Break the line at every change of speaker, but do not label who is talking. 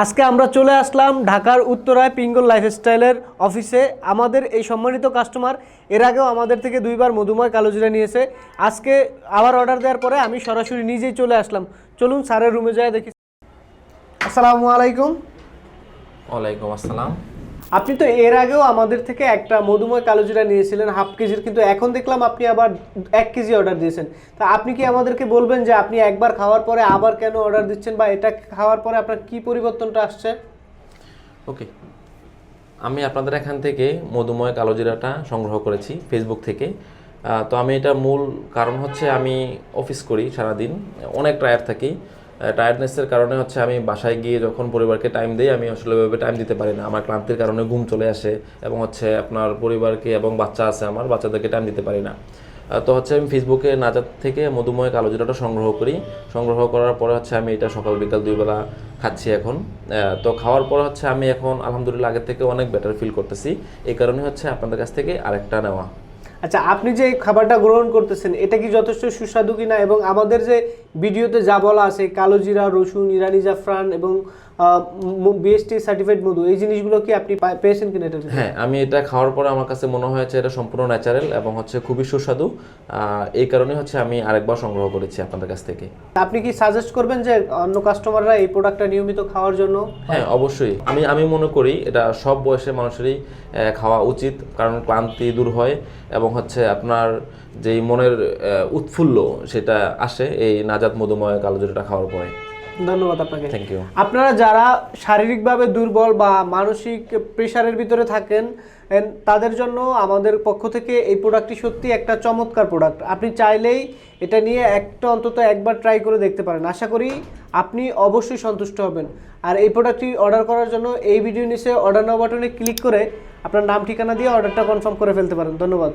আজকে আমরা চলে আসলাম ঢাকার উত্তরায় পিঙ্গল লাইফস্টাইলের অফিসে। আমাদের এই সম্মানিত কাস্টমার এর আগেও আমাদের থেকে দুইবার মধুময় কালোজিরা নিয়েছে। আজকে আবার অর্ডার দেওয়ার পরে আমি সরাসরি নিজেই চলে আসলাম। চলুন স্যারের রুমে যাই দেখি। আসসালামু আলাইকুম।
ওয়ালাইকুম আসসালাম।
আপনি তো এর আগেও আমাদের থেকে একটা মধুময় কালোজিরা নিয়েছিলেন হাফ কেজির, কিন্তু এখন দেখলাম আপনি আবার 1 কেজি অর্ডার দিয়েছেন। তা আপনি কি আমাদেরকে বলবেন যে আপনি একবার খাওয়ার পরে আবার কেন অর্ডার দিচ্ছেন, বা এটা খাওয়ার পরে আপনার কি পরিবর্তনটা আসছে?
ওকে, আমি আপনাদের এখান থেকে মধুময় কালোজিরাটা সংগ্রহ করেছি ফেসবুক থেকে। তো আমি এটা মূল কারণ হচ্ছে আমি অফিস করি সারাদিন, অনেক টায়ার্ড থাকি। টায়ার্ডনেসের কারণে হচ্ছে আমি বাসায় গিয়ে যখন পরিবারকে টাইম দিই আমি আসলে ওইভাবে টাইম দিতে পারি না। আমার ক্লান্তির কারণে ঘুম চলে আসে এবং হচ্ছে আপনার পরিবারকে এবং বাচ্চা আছে, আমার বাচ্চাদেরকে টাইম দিতে পারি না। তো হচ্ছে আমি ফেসবুকে নাজাত থেকে মধুময় কালোজিরাটা সংগ্রহ করি। সংগ্রহ করার পরে হচ্ছে আমি এটা সকাল বিকাল 2 বেলা খাচ্ছি এখন। তো খাওয়ার পরে হচ্ছে আমি এখন আলহামদুলিল্লাহ আগের থেকে অনেক বেটার ফিল করতেছি। এই কারণে হচ্ছে আপনাদের কাছ থেকে আরেকটা নেওয়া।
আচ্ছা, আপনি যে খাবারটা গ্রহণ করতেছেন এটা কি যথেষ্ট সুস্বাদু কিনা, এবং আমাদের যে ভিডিওতে যা বলা আছে কালোজিরা, রসুন, ইরানি জাফরান এবং বিএসটি সার্টিফাইড মধু, এই জিনিসগুলো কি আপনি পেয়েছেন কিনা? এটা
হ্যাঁ, আমি এটা খাওয়ার পরে আমার কাছে মনে হয়েছে এটা সম্পূর্ণ ন্যাচারাল এবং হচ্ছে খুবই সুস্বাদু। এই কারণে হচ্ছে আমি আরেকবার সংগ্রহ করেছি আপনাদের কাছ থেকে।
আপনি কি সাজেস্ট করবেন যে অন্য কাস্টমাররা এই প্রোডাক্টটা নিয়মিত খাওয়ার জন্য?
হ্যাঁ, অবশ্যই। আমি মনে করি এটা সব বয়সের মানুষেরই খাওয়া উচিত, কারণ ক্লান্তি দূর হয় এবং হচ্ছে আপনার যেই মনের উৎফুল্ল সেটা আসে এই নাজাত মধুময় কালোজিরাটা খাওয়ার পরে।
ধন্যবাদ আপনাকে।
Thank you.
আপনারা যারা শারীরিকভাবে দুর্বল বা মানসিক প্রেশারের ভিতরে থাকেন, তাদের জন্য আমাদের পক্ষ থেকে এই প্রোডাক্টটি সত্যি একটা চমৎকার প্রোডাক্ট। আপনি চাইলেই এটা নিয়ে একটা অন্তত একবার ট্রাই করে দেখতে পারেন। আশা করি আপনি অবশ্যই সন্তুষ্ট হবেন। আর এই প্রোডাক্টটি অর্ডার করার জন্য এই ভিডিও নিচে অর্ডার নাও বাটনে ক্লিক করে আপনার নাম ঠিকানা দিয়ে অর্ডারটা কনফার্ম করে ফেলতে পারেন। ধন্যবাদ।